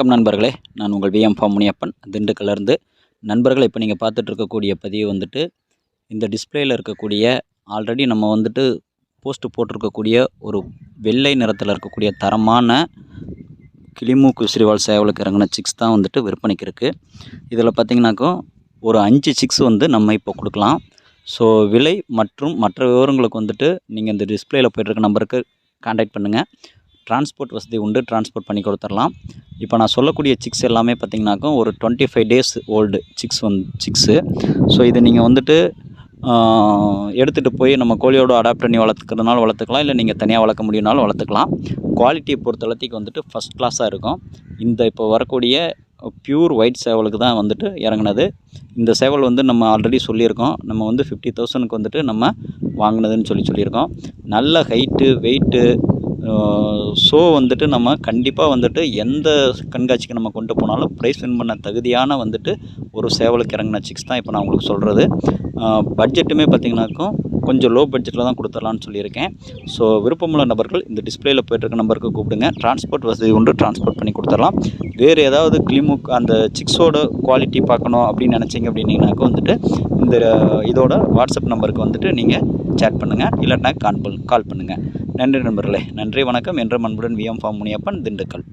வணக்கம் நண்பர்களே, நான் உங்கள் விஎம் ஃபார்ம் முனியப்பன், திண்டுக்கல்லிருந்து. நண்பர்களே, இப்போ நீங்கள் பார்த்துட்டு இருக்கக்கூடிய பதிவு வந்துட்டு, இந்த டிஸ்ப்ளேயில் இருக்கக்கூடிய ஆல்ரெடி நம்ம வந்துட்டு போஸ்ட்டு போட்டிருக்கக்கூடிய ஒரு வெள்ளை நிறத்தில் இருக்கக்கூடிய தரமான கிளிமூக்கு விசிறிவால் சேவலுக்கு இறங்கின சிக்ஸ் தான் வந்துட்டு விற்பனைக்கு இருக்குது. இதில் பார்த்தீங்கன்னாக்கா ஒரு 5 சிக்ஸ் வந்து நம்ம இப்போ கொடுக்கலாம். ஸோ விலை மற்றும் மற்ற விவரங்களுக்கு வந்துட்டு நீங்கள் இந்த டிஸ்ப்ளேயில் போய்ட்டுருக்க நம்பருக்கு கான்டாக்ட் பண்ணுங்கள். டிரான்ஸ்போர்ட் வசதி உண்டு, டிரான்ஸ்போர்ட் பண்ணி கொடுத்துடலாம். இப்போ நான் சொல்லக்கூடிய சிக்ஸ் எல்லாமே பார்த்திங்கனாக்கா ஒரு 25 டேஸ் ஓல்டு சிக்ஸு. ஸோ இதை நீங்கள் வந்துட்டு எடுத்துகிட்டு போய் நம்ம கோழியோட அடாப்ட் பண்ணி வளர்த்துக்கிறதுனால வளர்த்துக்கலாம், இல்லை நீங்கள் தனியாக வளர்க்க முடியும்னாலும் வளர்த்துக்கலாம். குவாலிட்டியை பொறுத்தளவுக்கு வந்துட்டு ஃபஸ்ட் கிளாஸாக இருக்கும். இந்த இப்போ வரக்கூடிய பியூர் ஒயிட் சேவலுக்கு தான் வந்துட்டு இறங்குனது. இந்த சேவல் வந்து நம்ம ஆல்ரெடி சொல்லியிருக்கோம், நம்ம வந்து 50,000க்கு வந்துட்டு நம்ம வாங்கினதுன்னு சொல்லியிருக்கோம். நல்ல ஹைட்டு, வெயிட்டு, ஸோ வந்துட்டு நம்ம கண்டிப்பாக வந்துட்டு எந்த கண்காட்சிக்கு நம்ம கொண்டு போனாலும் ப்ரைஸ் வின் பண்ண தகுதியான வந்துட்டு ஒரு சேவலுக்கு இறங்கின சிக்ஸ் தான் இப்போ நான் உங்களுக்கு சொல்கிறது. பட்ஜெட்டுமே பார்த்திங்கனாக்கும் கொஞ்சம் லோ பட்ஜெட்டில் தான் கொடுத்துடலான்னு சொல்லியிருக்கேன். ஸோ விருப்பமுள்ள நபர்கள் இந்த டிஸ்ப்ளேயில் போய்ட்டுருக்க நம்பருக்கு கூப்பிடுங்க. டிரான்ஸ்போர்ட் வசதி உண்டு, டிரான்ஸ்போர்ட் பண்ணி கொடுத்துடலாம். வேறு ஏதாவது கிளிமுக் அந்த சிக்ஸோட குவாலிட்டி பார்க்கணும் அப்படின்னு நினச்சிங்க அப்படின்னீங்கனாக்கா வந்துட்டு இந்த இதோட வாட்ஸ்அப் நம்பருக்கு வந்துட்டு நீங்கள் சேட் பண்ணுங்கள், இல்லைன்னா கால் பண்ணுங்கள். நன்றி நண்பர்களே, நன்றி வணக்கம். என்ற அன்புடன் விஎம் ஃபார்ம் முனியப்பன், திண்டுக்கல்.